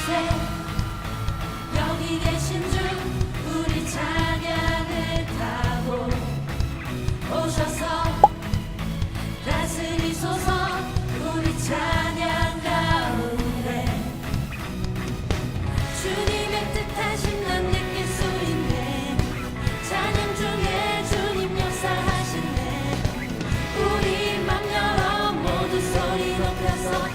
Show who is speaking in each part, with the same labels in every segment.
Speaker 1: 높이세 여기 계신 주 우리 찬양을 타고 오셔서 다스리소서 우리 찬양 가운데 주님의 뜻하신 난 느낄 수 있네 찬양 중에 주님 역사하시네 우리 맘 열어 모두 소리 높여서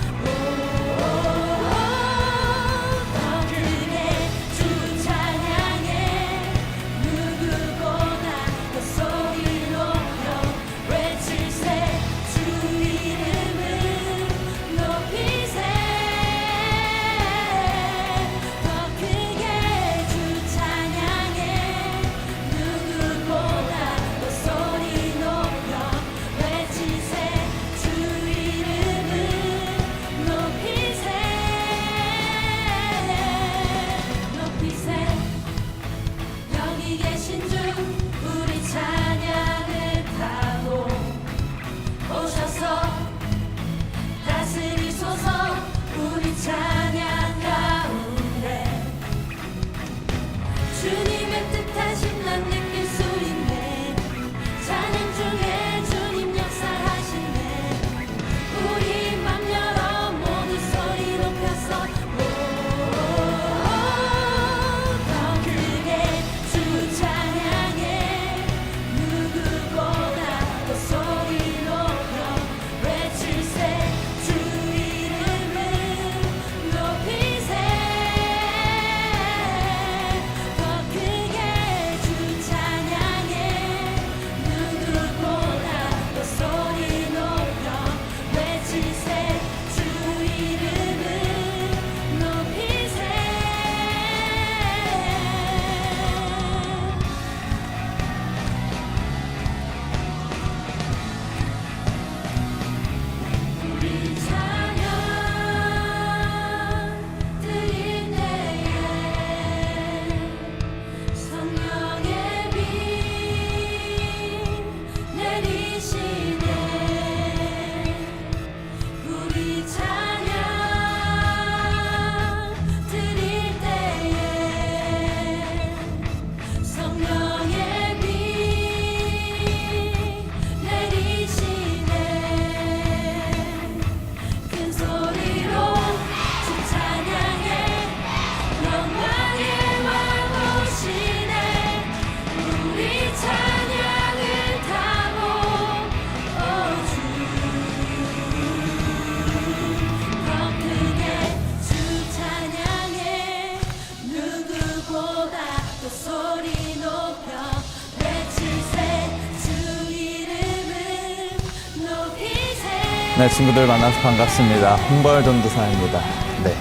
Speaker 2: 네, 친구들 만나서 반갑습니다. 홍벌 전도사입니다. 네.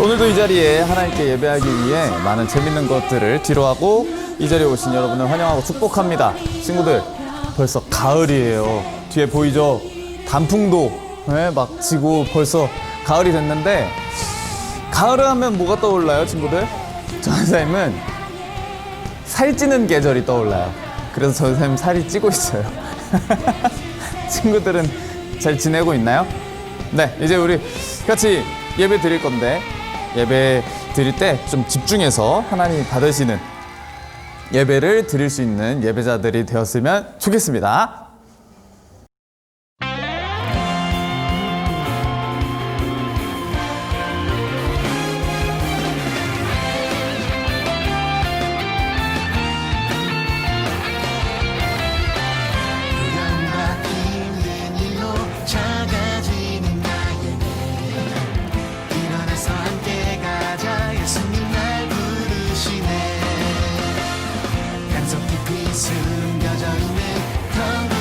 Speaker 2: 오늘도 이 자리에 하나님께 예배하기 위해 많은 재밌는 것들을 뒤로하고 이 자리에 오신 여러분을 환영하고 축복합니다. 친구들, 벌써 가을이에요. 뒤에 보이죠? 단풍도 막 지고 벌써 가을이 됐는데 가을을 하면 뭐가 떠올라요, 친구들? 전도사님은 살찌는 계절이 떠올라요. 그래서 전도사님 살이 찌고 있어요. 친구들은 잘 지내고 있나요? 네, 이제 우리 같이 예배 드릴 건데 예배 드릴 때 좀 집중해서 하나님이 받으시는 예배를 드릴 수 있는 예배자들이 되었으면 좋겠습니다.
Speaker 3: 숨겨져 있는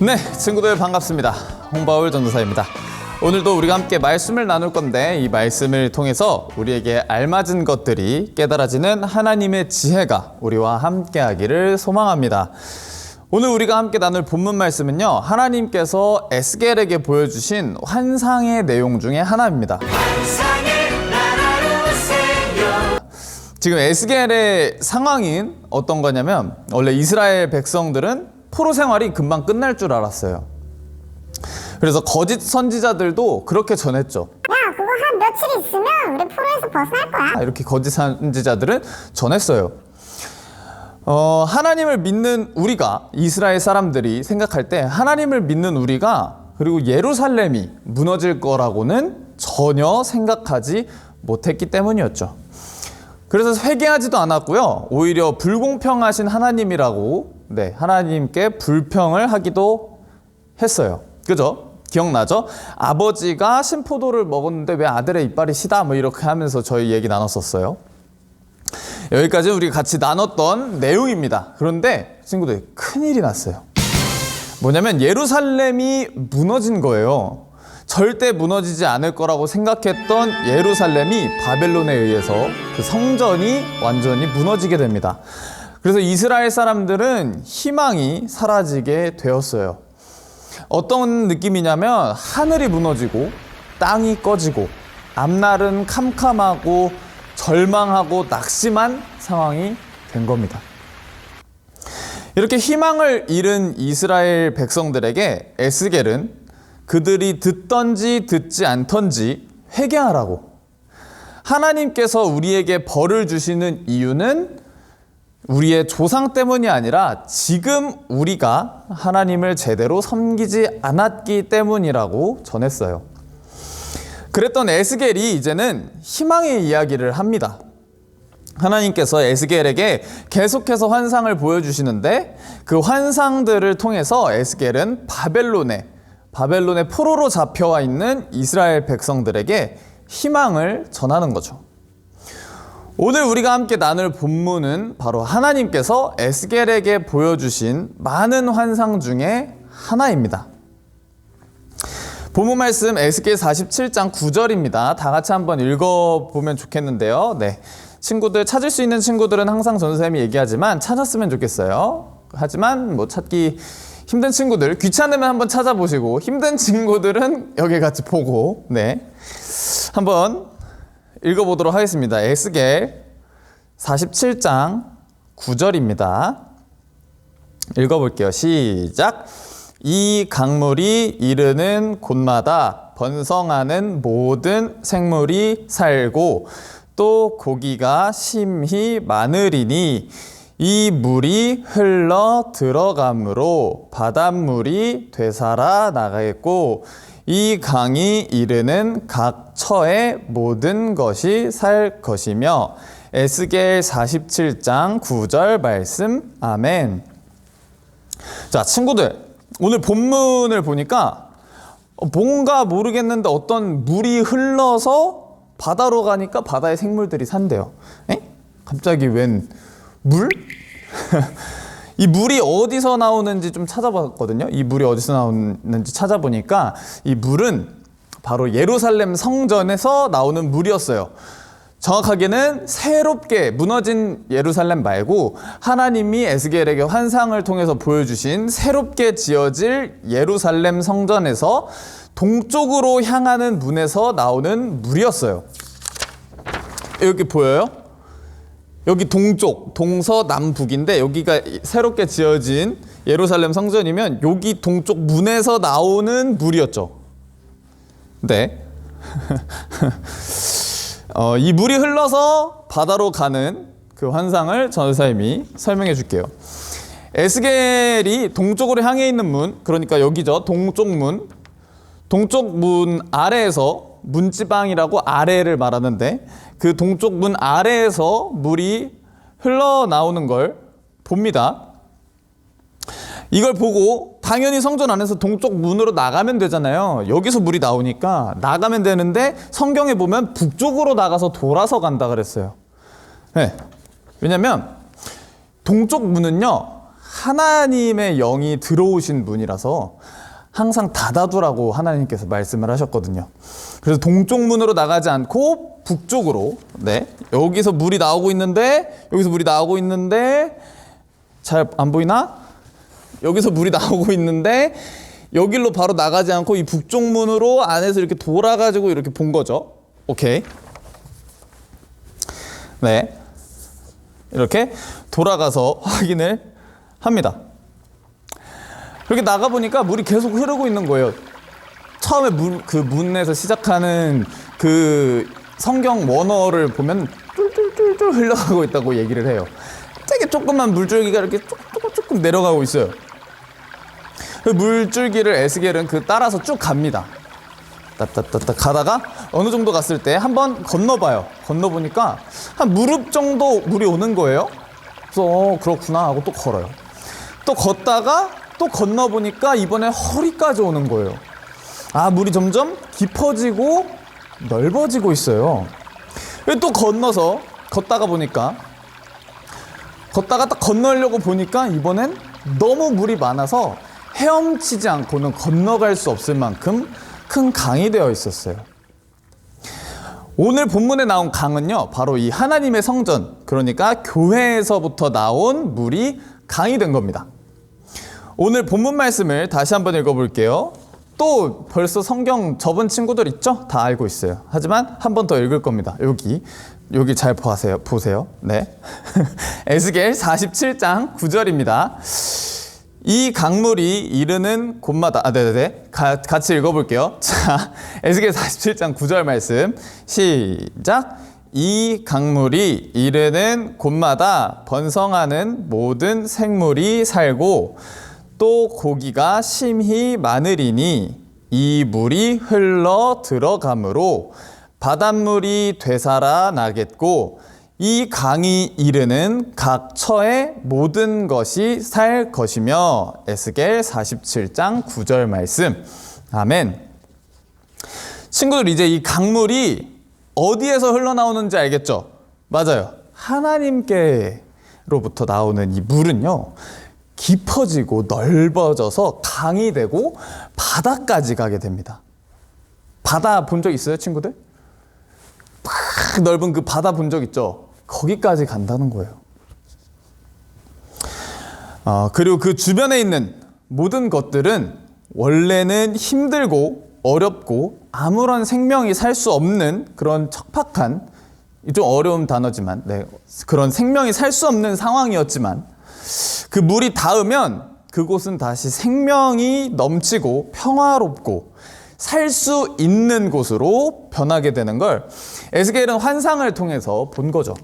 Speaker 2: 네, 친구들 반갑습니다. 홍바울 전도사입니다. 오늘도 우리가 함께 말씀을 나눌 건데 이 말씀을 통해서 우리에게 알맞은 것들이 깨달아지는 하나님의 지혜가 우리와 함께 하기를 소망합니다. 오늘 우리가 함께 나눌 본문 말씀은요, 하나님께서 에스겔에게 보여주신 환상의 내용 중에 하나입니다. 지금 에스겔의 상황인 어떤 거냐면, 원래 이스라엘 백성들은 포로 생활이 금방 끝날 줄 알았어요. 그래서 거짓 선지자들도 그렇게 전했죠.
Speaker 3: 야, 그거 한 며칠 있으면 우리 포로에서 벗어날 거야.
Speaker 2: 이렇게 거짓 선지자들은 전했어요. 하나님을 믿는 우리가, 이스라엘 사람들이 생각할 때 하나님을 믿는 우리가 그리고 예루살렘이 무너질 거라고는 전혀 생각하지 못했기 때문이었죠. 그래서 회개하지도 않았고요. 오히려 불공평하신 하나님이라고 하나님께 불평을 하기도 했어요. 그죠? 기억나죠? 아버지가 신포도를 먹었는데 왜 아들의 이빨이 시다? 뭐 이렇게 하면서 저희 얘기 나눴었어요. 여기까지 우리가 같이 나눴던 내용입니다. 그런데 친구들, 큰일이 났어요. 뭐냐면 예루살렘이 무너진 거예요. 절대 무너지지 않을 거라고 생각했던 예루살렘이 바벨론에 의해서 그 성전이 완전히 무너지게 됩니다. 그래서 이스라엘 사람들은 희망이 사라지게 되었어요. 어떤 느낌이냐면 하늘이 무너지고 땅이 꺼지고 앞날은 캄캄하고 절망하고 낙심한 상황이 된 겁니다. 이렇게 희망을 잃은 이스라엘 백성들에게 에스겔은 그들이 듣던지 듣지 않던지 회개하라고, 하나님께서 우리에게 벌을 주시는 이유는 우리의 조상 때문이 아니라 지금 우리가 하나님을 제대로 섬기지 않았기 때문이라고 전했어요. 그랬던 에스겔이 이제는 희망의 이야기를 합니다. 하나님께서 에스겔에게 계속해서 환상을 보여주시는데 그 환상들을 통해서 에스겔은 바벨론의 포로로 잡혀와 있는 이스라엘 백성들에게 희망을 전하는 거죠. 오늘 우리가 함께 나눌 본문은 바로 하나님께서 에스겔에게 보여주신 많은 환상 중에 하나입니다. 본문 말씀 에스겔 47장 9절입니다. 다 같이 한번 읽어보면 좋겠는데요. 네, 친구들, 찾을 수 있는 친구들은 항상 전도사님이 얘기하지만 찾았으면 좋겠어요. 하지만 찾기 힘든 친구들, 귀찮으면 한번 찾아보시고, 힘든 친구들은 여기 같이 보고 한번 읽어보도록 하겠습니다. 에스겔 47장 9절입니다. 읽어볼게요. 시작. 이 강물이 이르는 곳마다 번성하는 모든 생물이 살고 또 고기가 심히 많으리니 이 물이 흘러 들어가므로 바닷물이 되살아 나가겠고 이 강이 이르는 각 처의 모든 것이 살 것이며. 에스겔 47장 9절 말씀. 아멘. 자, 친구들, 오늘 본문을 보니까 뭔가 모르겠는데 어떤 물이 흘러서 바다로 가니까 바다의 생물들이 산대요. 갑자기 웬 물? 이 물이 어디서 나오는지 좀 찾아봤거든요. 이 물이 어디서 나오는지 찾아보니까 이 물은 바로 예루살렘 성전에서 나오는 물이었어요. 정확하게는 새롭게 무너진 예루살렘 말고 하나님이 에스겔에게 환상을 통해서 보여주신 새롭게 지어질 예루살렘 성전에서 동쪽으로 향하는 문에서 나오는 물이었어요. 여기 보여요? 여기 동쪽, 동서남북인데 여기가 새롭게 지어진 예루살렘 성전이면 여기 동쪽 문에서 나오는 물이었죠. 네. 이 물이 흘러서 바다로 가는 그 환상을 전도사님이 설명해 줄게요. 에스겔이 동쪽으로 향해 있는 문, 그러니까 여기죠. 동쪽 문 아래에서, 문지방이라고 아래를 말하는데 그 동쪽 문 아래에서 물이 흘러나오는 걸 봅니다. 이걸 보고 당연히 성전 안에서 동쪽 문으로 나가면 되잖아요. 여기서 물이 나오니까 나가면 되는데 성경에 보면 북쪽으로 나가서 돌아서 간다 그랬어요. 네. 왜냐면 동쪽 문은요, 하나님의 영이 들어오신 문이라서 항상 닫아두라고 하나님께서 말씀을 하셨거든요. 그래서 동쪽 문으로 나가지 않고 북쪽으로, 네, 여기서 물이 나오고 있는데, 여기서 물이 나오고 있는데, 잘 안 보이나? 여기서 물이 나오고 있는데 여기로 바로 나가지 않고 이 북쪽 문으로 안에서 이렇게 돌아가지고 이렇게 본 거죠. 오케이. 네, 이렇게 돌아가서 확인을 합니다. 그렇게 나가보니까 물이 계속 흐르고 있는 거예요. 처음에 그 문에서 시작하는 그 성경 원어를 보면 쫄쫄쫄쫄 흘러가고 있다고 얘기를 해요. 되게 조그만 물줄기가 이렇게 조금 내려가고 있어요. 그 물줄기를 에스겔은 그 따라서 쭉 갑니다. 따따따따 가다가 어느 정도 갔을 때 한번 건너봐요. 건너보니까 한 무릎 정도 물이 오는 거예요. 그래서 그렇구나 하고 또 걸어요. 또 걷다가 또 건너보니까 이번에 허리까지 오는 거예요. 아, 물이 점점 깊어지고 넓어지고 있어요. 또 건너서 걷다가 보니까 걷다가 딱 건너려고 보니까 이번엔 너무 물이 많아서 헤엄치지 않고는 건너갈 수 없을 만큼 큰 강이 되어 있었어요. 오늘 본문에 나온 강은요, 바로 이 하나님의 성전, 그러니까 교회에서부터 나온 물이 강이 된 겁니다. 오늘 본문 말씀을 다시 한번 읽어볼게요. 또 벌써 성경 접은 친구들 있죠? 다 알고 있어요. 하지만 한 번 더 읽을 겁니다. 여기 잘 보세요. 네. 에스겔 47장 9절입니다. 이 강물이 이르는 곳마다, 같이 읽어볼게요. 자, 에스겔 47장 9절 말씀 시작. 이 강물이 이르는 곳마다 번성하는 모든 생물이 살고 또 고기가 심히 많으리니 이 물이 흘러 들어가므로 바닷물이 되살아나겠고 이 강이 이르는 각 처의 모든 것이 살 것이며. 에스겔 47장 9절 말씀. 아멘. 친구들, 이제 이 강물이 어디에서 흘러나오는지 알겠죠? 맞아요. 하나님께로부터 나오는 이 물은요, 깊어지고 넓어져서 강이 되고 바다까지 가게 됩니다. 바다 본 적 있어요, 친구들? 막 넓은 그 바다 본 적 있죠? 거기까지 간다는 거예요. 그리고 그 주변에 있는 모든 것들은 원래는 힘들고 어렵고 아무런 생명이 살 수 없는 그런 척박한, 좀 어려운 단어지만, 네, 그런 생명이 살 수 없는 상황이었지만 그 물이 닿으면 그곳은 다시 생명이 넘치고 평화롭고 살 수 있는 곳으로 변하게 되는 걸 에스겔은 환상을 통해서 본 거죠.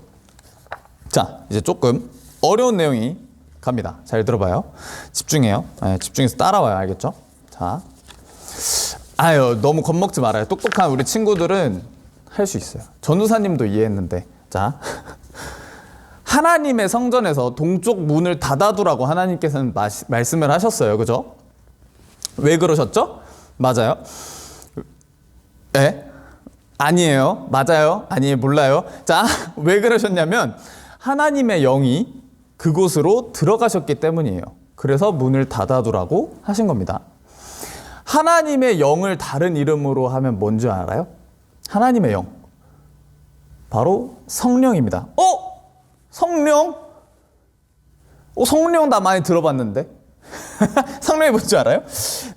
Speaker 2: 자, 이제 조금 어려운 내용이 갑니다. 잘 들어봐요. 집중해요. 네, 집중해서 따라와요. 알겠죠? 자, 너무 겁먹지 말아요. 똑똑한 우리 친구들은 할 수 있어요. 전우사님도 이해했는데. 자, 하나님의 성전에서 동쪽 문을 닫아두라고 하나님께서는 말씀을 하셨어요. 그죠? 왜 그러셨죠? 맞아요. 네? 아니에요. 맞아요. 아니에요. 몰라요. 자, 왜 그러셨냐면 하나님의 영이 그곳으로 들어가셨기 때문이에요. 그래서 문을 닫아두라고 하신 겁니다. 하나님의 영을 다른 이름으로 하면 뭔지 알아요? 하나님의 영. 바로 성령입니다. 성령? 성령 나 많이 들어봤는데? 성령이 뭔지 알아요?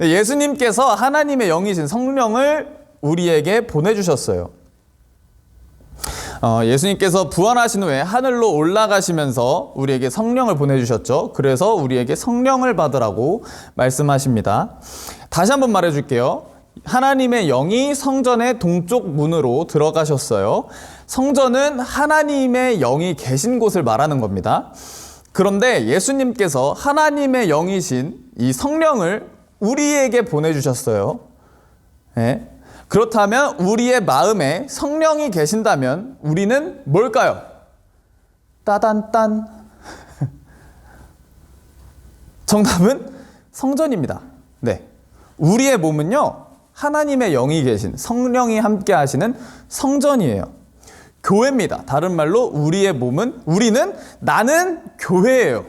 Speaker 2: 예수님께서 하나님의 영이신 성령을 우리에게 보내주셨어요. 예수님께서 부활하신 후에 하늘로 올라가시면서 우리에게 성령을 보내주셨죠. 그래서 우리에게 성령을 받으라고 말씀하십니다. 다시 한번 말해줄게요. 하나님의 영이 성전의 동쪽 문으로 들어가셨어요. 성전은 하나님의 영이 계신 곳을 말하는 겁니다. 그런데 예수님께서 하나님의 영이신 이 성령을 우리에게 보내주셨어요. 네. 그렇다면 우리의 마음에 성령이 계신다면 우리는 뭘까요? 따단딴. 정답은 성전입니다. 네. 우리의 몸은요, 하나님의 영이 계신, 성령이 함께 하시는 성전이에요. 교회입니다. 다른 말로 우리의 몸은, 우리는, 나는 교회예요.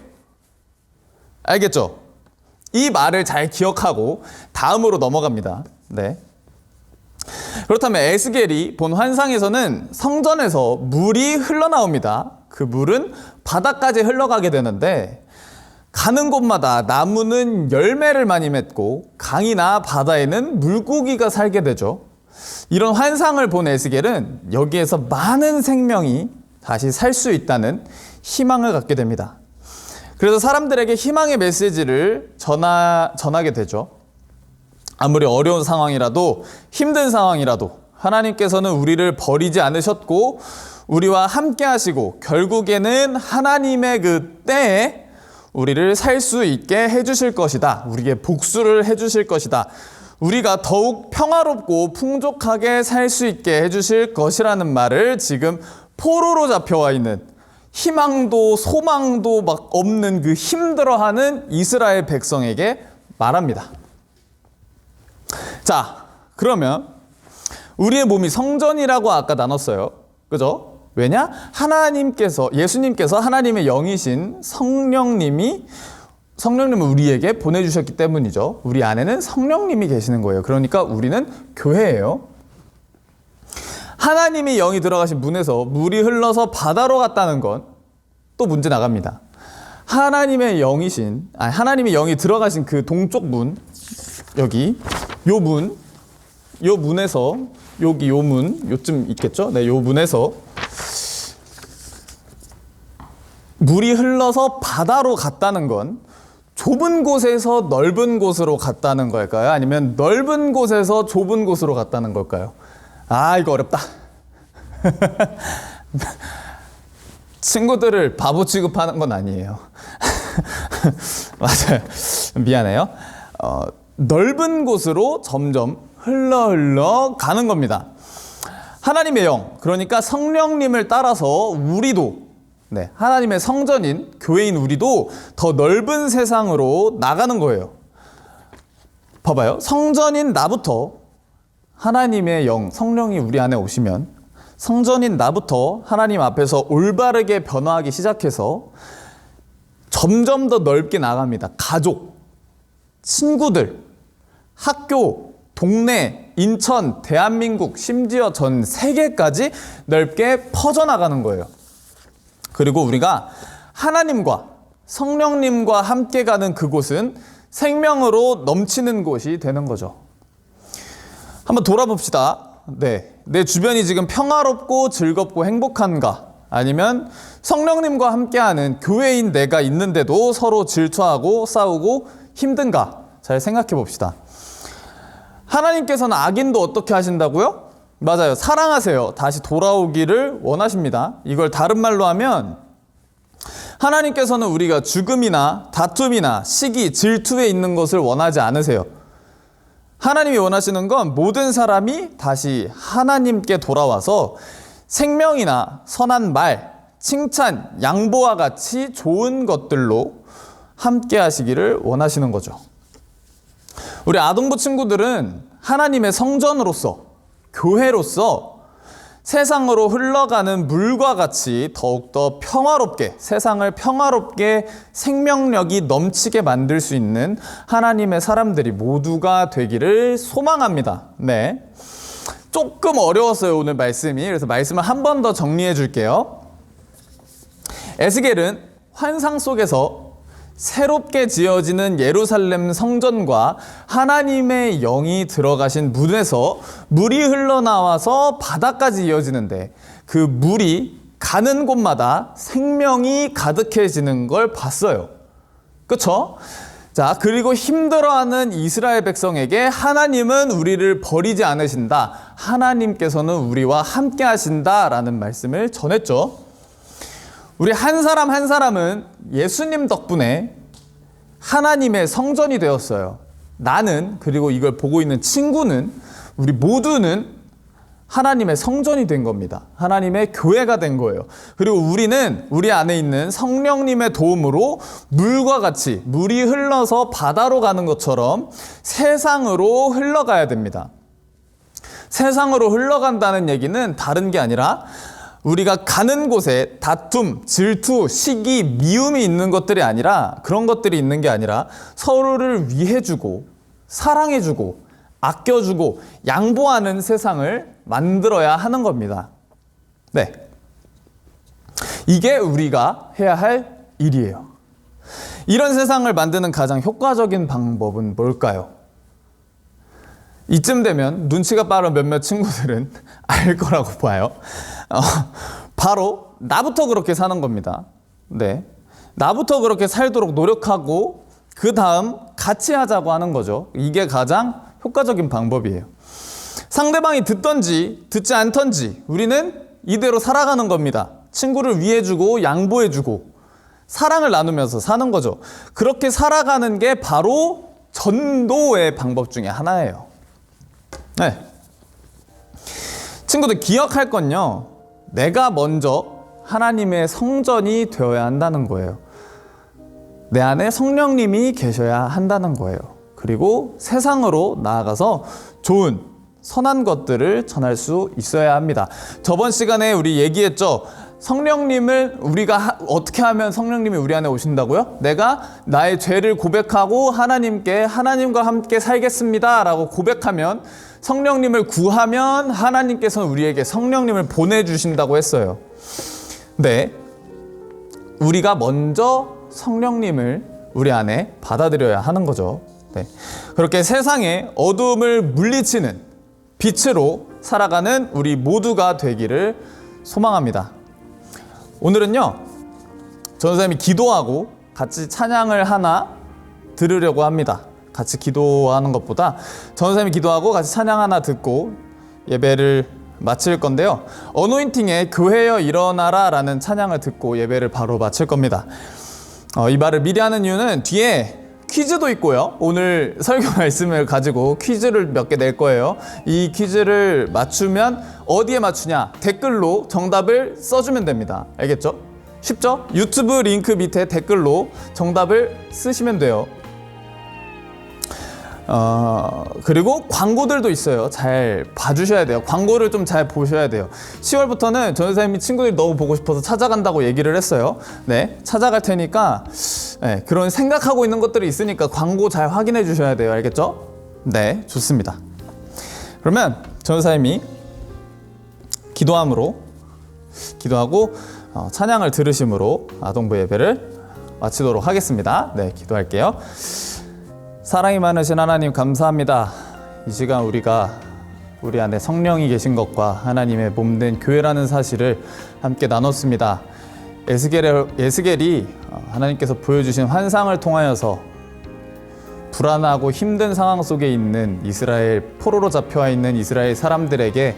Speaker 2: 알겠죠? 이 말을 잘 기억하고 다음으로 넘어갑니다. 네. 그렇다면 에스겔이 본 환상에서는 성전에서 물이 흘러나옵니다. 그 물은 바다까지 흘러가게 되는데 가는 곳마다 나무는 열매를 많이 맺고 강이나 바다에는 물고기가 살게 되죠. 이런 환상을 본 에스겔은 여기에서 많은 생명이 다시 살 수 있다는 희망을 갖게 됩니다. 그래서 사람들에게 희망의 메시지를 전하게 되죠. 아무리 어려운 상황이라도 힘든 상황이라도 하나님께서는 우리를 버리지 않으셨고 우리와 함께 하시고 결국에는 하나님의 그 때에 우리를 살 수 있게 해주실 것이다. 우리에게 복수를 해주실 것이다. 우리가 더욱 평화롭고 풍족하게 살 수 있게 해주실 것이라는 말을 지금 포로로 잡혀와 있는 희망도 소망도 막 없는 그 힘들어하는 이스라엘 백성에게 말합니다. 자, 그러면 우리의 몸이 성전이라고 아까 나눴어요. 그죠? 왜냐? 예수님께서 하나님의 영이신 성령님을 우리에게 보내주셨기 때문이죠. 우리 안에는 성령님이 계시는 거예요. 그러니까 우리는 교회예요. 하나님의 영이 들어가신 문에서 물이 흘러서 바다로 갔다는 건 또 문제 나갑니다. 하나님의 영이 들어가신 그 동쪽 문, 여기 요 문에서 여기 요 문, 요쯤 있겠죠? 네, 요 문에서 물이 흘러서 바다로 갔다는 건 좁은 곳에서 넓은 곳으로 갔다는 걸까요? 아니면 넓은 곳에서 좁은 곳으로 갔다는 걸까요? 아, 이거 어렵다. 친구들을 바보 취급하는 건 아니에요. 맞아요. 미안해요. 넓은 곳으로 점점 흘러 가는 겁니다. 하나님의 영, 그러니까 성령님을 따라서 우리도 하나님의 성전인 교회인 우리도 더 넓은 세상으로 나가는 거예요. 봐봐요. 성전인 나부터 하나님의 영, 성령이 우리 안에 오시면 성전인 나부터 하나님 앞에서 올바르게 변화하기 시작해서 점점 더 넓게 나갑니다. 가족, 친구들, 학교, 동네, 인천, 대한민국, 심지어 전 세계까지 넓게 퍼져나가는 거예요. 그리고 우리가 하나님과 성령님과 함께 가는 그곳은 생명으로 넘치는 곳이 되는 거죠. 한번 돌아봅시다. 내 주변이 지금 평화롭고 즐겁고 행복한가? 아니면 성령님과 함께하는 교회인 내가 있는데도 서로 질투하고 싸우고 힘든가? 잘 생각해 봅시다. 하나님께서는 악인도 어떻게 하신다고요? 맞아요. 사랑하세요. 다시 돌아오기를 원하십니다. 이걸 다른 말로 하면 하나님께서는 우리가 죽음이나 다툼이나 시기, 질투에 있는 것을 원하지 않으세요. 하나님이 원하시는 건 모든 사람이 다시 하나님께 돌아와서 생명이나 선한 말, 칭찬, 양보와 같이 좋은 것들로 함께 하시기를 원하시는 거죠. 우리 아동부 친구들은 하나님의 성전으로서, 교회로서 세상으로 흘러가는 물과 같이 더욱더 평화롭게, 세상을 평화롭게 생명력이 넘치게 만들 수 있는 하나님의 사람들이 모두가 되기를 소망합니다. 네. 조금 어려웠어요, 오늘 말씀이. 그래서 말씀을 한 번 더 정리해 줄게요. 에스겔은 환상 속에서 새롭게 지어지는 예루살렘 성전과 하나님의 영이 들어가신 문에서 물이 흘러나와서 바다까지 이어지는데 그 물이 가는 곳마다 생명이 가득해지는 걸 봤어요. 그렇죠? 자, 그리고 힘들어하는 이스라엘 백성에게 하나님은 우리를 버리지 않으신다. 하나님께서는 우리와 함께 하신다라는 말씀을 전했죠. 우리 한 사람 한 사람은 예수님 덕분에 하나님의 성전이 되었어요. 나는, 그리고 이걸 보고 있는 친구는, 우리 모두는 하나님의 성전이 된 겁니다. 하나님의 교회가 된 거예요. 그리고 우리는 우리 안에 있는 성령님의 도움으로 물과 같이 물이 흘러서 바다로 가는 것처럼 세상으로 흘러가야 됩니다. 세상으로 흘러간다는 얘기는 다른 게 아니라 우리가 가는 곳에 다툼, 질투, 시기, 미움이 있는 것들이 아니라 그런 것들이 있는 게 아니라 서로를 위해주고 사랑해주고 아껴주고 양보하는 세상을 만들어야 하는 겁니다. 네. 이게 우리가 해야 할 일이에요. 이런 세상을 만드는 가장 효과적인 방법은 뭘까요? 이쯤 되면 눈치가 빠른 몇몇 친구들은 알 거라고 봐요. 바로 나부터 그렇게 사는 겁니다. 네. 나부터 그렇게 살도록 노력하고 그 다음 같이 하자고 하는 거죠. 이게 가장 효과적인 방법이에요. 상대방이 듣던지 듣지 않던지 우리는 이대로 살아가는 겁니다. 친구를 위해주고 양보해주고 사랑을 나누면서 사는 거죠. 그렇게 살아가는 게 바로 전도의 방법 중에 하나예요. 네. 친구들 기억할 건요. 내가 먼저 하나님의 성전이 되어야 한다는 거예요. 내 안에 성령님이 계셔야 한다는 거예요. 그리고 세상으로 나아가서 좋은 선한 것들을 전할 수 있어야 합니다. 저번 시간에 우리 얘기했죠. 성령님을 우리가 어떻게 하면 성령님이 우리 안에 오신다고요? 내가 나의 죄를 고백하고 하나님과 함께 살겠습니다 라고 고백하면 성령님을 구하면 하나님께서는 우리에게 성령님을 보내주신다고 했어요. 네, 우리가 먼저 성령님을 우리 안에 받아들여야 하는 거죠. 네. 그렇게 세상의 어두움을 물리치는 빛으로 살아가는 우리 모두가 되기를 소망합니다. 오늘은요, 전도사님이 기도하고 같이 찬양을 하나 들으려고 합니다. 같이 기도하는 것보다 전도사님이 기도하고 같이 찬양 하나 듣고 예배를 마칠 건데요. 어노인팅의 교회여 일어나라 라는 찬양을 듣고 예배를 바로 마칠 겁니다. 이 말을 미리 하는 이유는 뒤에 퀴즈도 있고요. 오늘 설교 말씀을 가지고 퀴즈를 몇 개 낼 거예요. 이 퀴즈를 맞추면 어디에 맞추냐? 댓글로 정답을 써주면 됩니다. 알겠죠? 쉽죠? 유튜브 링크 밑에 댓글로 정답을 쓰시면 돼요. 그리고 광고들도 있어요. 잘 봐주셔야 돼요. 광고를 좀 잘 보셔야 돼요. 10월부터는 전도사님이 친구들이 너무 보고 싶어서 찾아간다고 얘기를 했어요. 네, 찾아갈 테니까 네, 그런 생각하고 있는 것들이 있으니까 광고 잘 확인해 주셔야 돼요. 알겠죠? 네, 좋습니다. 그러면 전도사님이 기도하고 찬양을 들으심으로 아동부 예배를 마치도록 하겠습니다. 네, 기도할게요. 사랑이 많으신 하나님 감사합니다. 이 시간 우리가 우리 안에 성령이 계신 것과 하나님의 몸된 교회라는 사실을 함께 나눴습니다. 에스겔이 하나님께서 보여주신 환상을 통하여서 불안하고 힘든 상황 속에 있는 이스라엘, 포로로 잡혀와 있는 이스라엘 사람들에게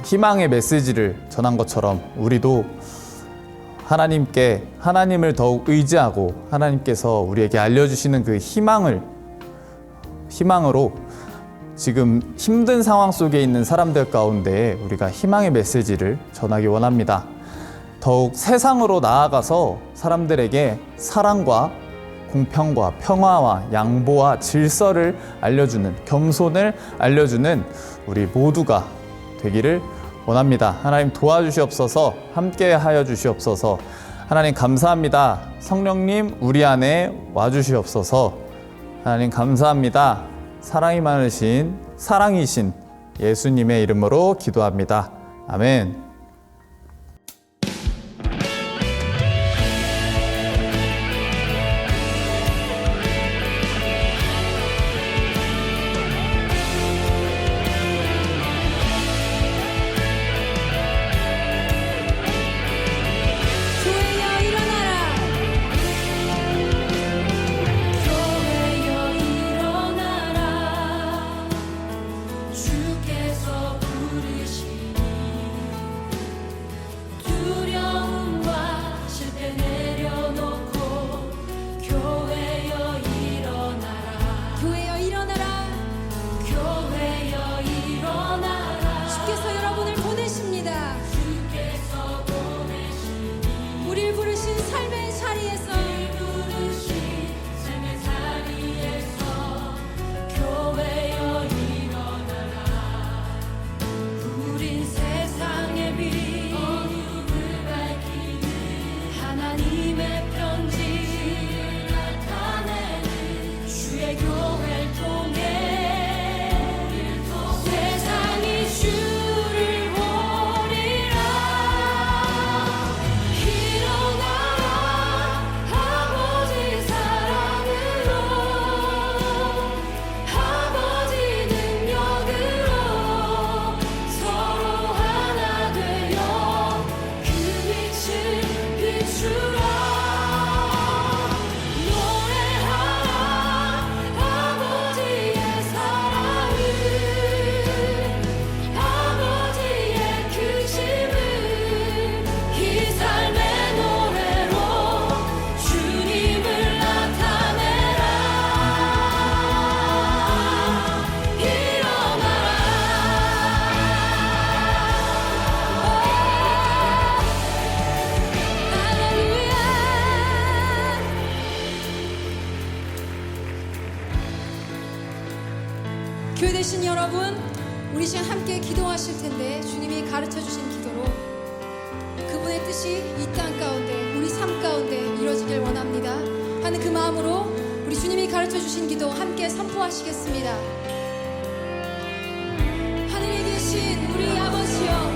Speaker 2: 희망의 메시지를 전한 것처럼 우리도 하나님을 더욱 의지하고 하나님께서 우리에게 알려주시는 그 희망으로 지금 힘든 상황 속에 있는 사람들 가운데 우리가 희망의 메시지를 전하기 원합니다. 더욱 세상으로 나아가서 사람들에게 사랑과 공평과 평화와 양보와 질서를 알려주는, 겸손을 알려주는 우리 모두가 되기를 원합니다. 하나님 도와주시옵소서, 함께 하여 주시옵소서. 하나님 감사합니다. 성령님 우리 안에 와주시옵소서. 하나님 감사합니다. 사랑이 많으신 사랑이신 예수님의 이름으로 기도합니다. 아멘.
Speaker 1: 우린 세상의 빛
Speaker 4: 되신 여러분, 우리 시간 함께 기도하실 텐데 주님이 가르쳐 주신 기도로 그분의 뜻이 이 땅 가운데 우리 삶 가운데 이루어지길 원합니다 하는 그 마음으로 우리 주님이 가르쳐 주신 기도 함께 선포하시겠습니다. 하늘에 계신 우리 아버지여,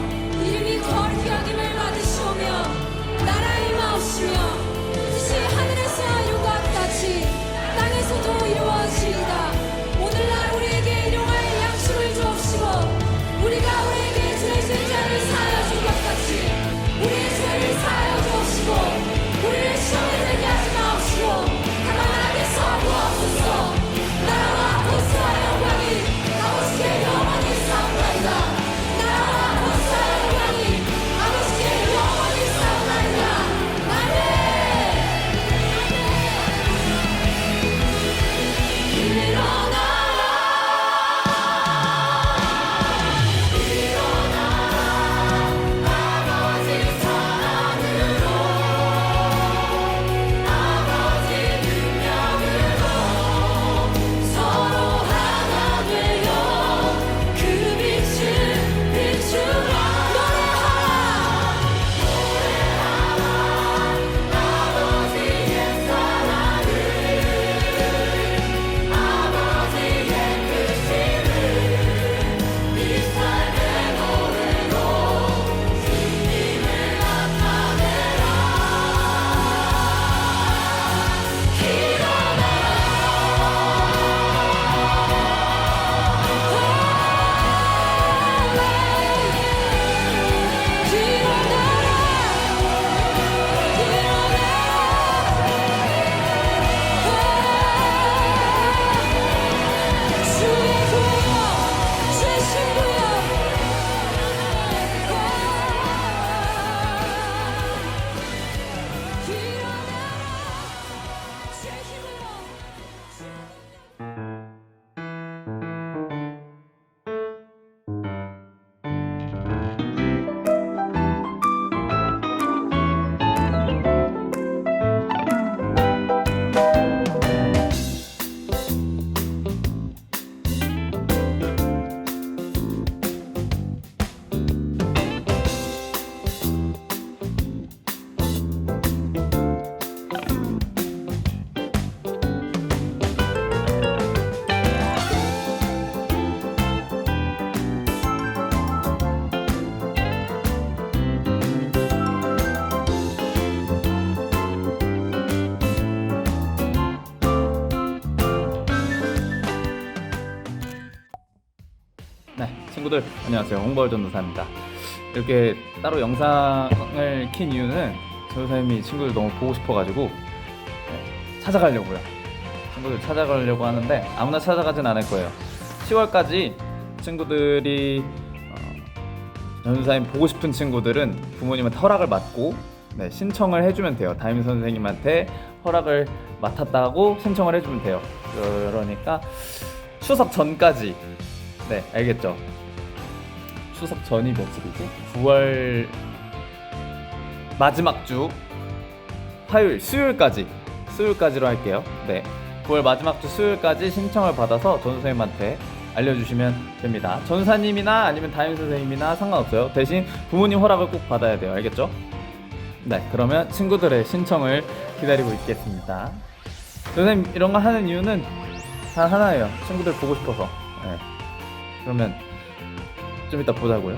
Speaker 4: 이름이 거룩히 여김을 받으시오며 나라의 마옵시며 뜻이 하늘에서 이룬 것 같이 땅에서도 이루어지이다. 오늘날 우리에게 일용할 양식을 주옵시고 우리가 우리에게 죄진 자를 사하여 준 것 같이 우리의 죄를 사하여 주옵시고 우리를 시험에 들게 하지 마옵시고 다만 악에서 구하옵소서. 나라와 권세와 영광이 아버지께 영원히 싸움나이다. 나라와 권세와 영광이 아버지께 영원히 싸움나이다. 아멘.
Speaker 2: 네, 친구들 안녕하세요. 홍벌 전도사입니다. 이렇게 따로 영상을 킨 이유는 전도사님이 친구들 너무 보고 싶어가지고 찾아가려고요. 친구들 찾아가려고 하는데 아무나 찾아가진 않을 거예요. 10월까지 친구들이 전도사님 보고 싶은 친구들은 부모님한테 허락을 받고 신청을 해주면 돼요. 담임 선생님한테 허락을 맡았다고 신청을 해주면 돼요. 그러니까 추석 전까지, 네, 알겠죠? 추석 전이 며칠이지? 9월 마지막 주 화요일, 수요일까지로 할게요. 네, 9월 마지막 주 수요일까지 신청을 받아서 전도사님한테 알려주시면 됩니다. 전사님이나 아니면 담임선생님이나 상관없어요. 대신 부모님 허락을 꼭 받아야 돼요. 알겠죠? 네, 그러면 친구들의 신청을 기다리고 있겠습니다. 선생님 이런 거 하는 이유는 단 하나예요. 친구들 보고 싶어서. 네. 그러면 좀 이따 보자고요.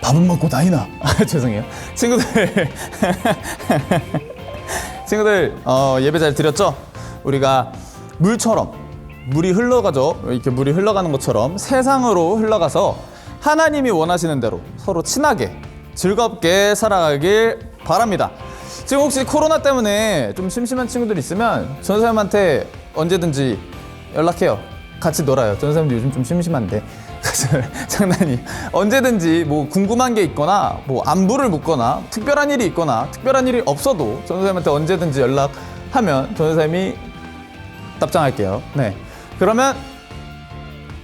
Speaker 2: 밥은 먹고 다니나? 죄송해요. 친구들 예배 잘 드렸죠? 우리가 물이 흘러가죠. 이렇게 물이 흘러가는 것처럼 세상으로 흘러가서 하나님이 원하시는 대로 서로 친하게 즐겁게 살아가길 바랍니다. 지금 혹시 코로나 때문에 좀 심심한 친구들 있으면 전사님한테 언제든지 연락해요. 같이 놀아요. 전사님도 요즘 좀 심심한데. 장난이. 언제든지 뭐 궁금한 게 있거나 뭐 안부를 묻거나 특별한 일이 있거나 특별한 일이 없어도 전사님한테 언제든지 연락하면 전사님이 답장할게요. 네. 그러면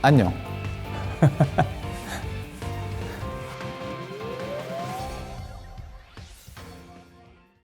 Speaker 2: 안녕.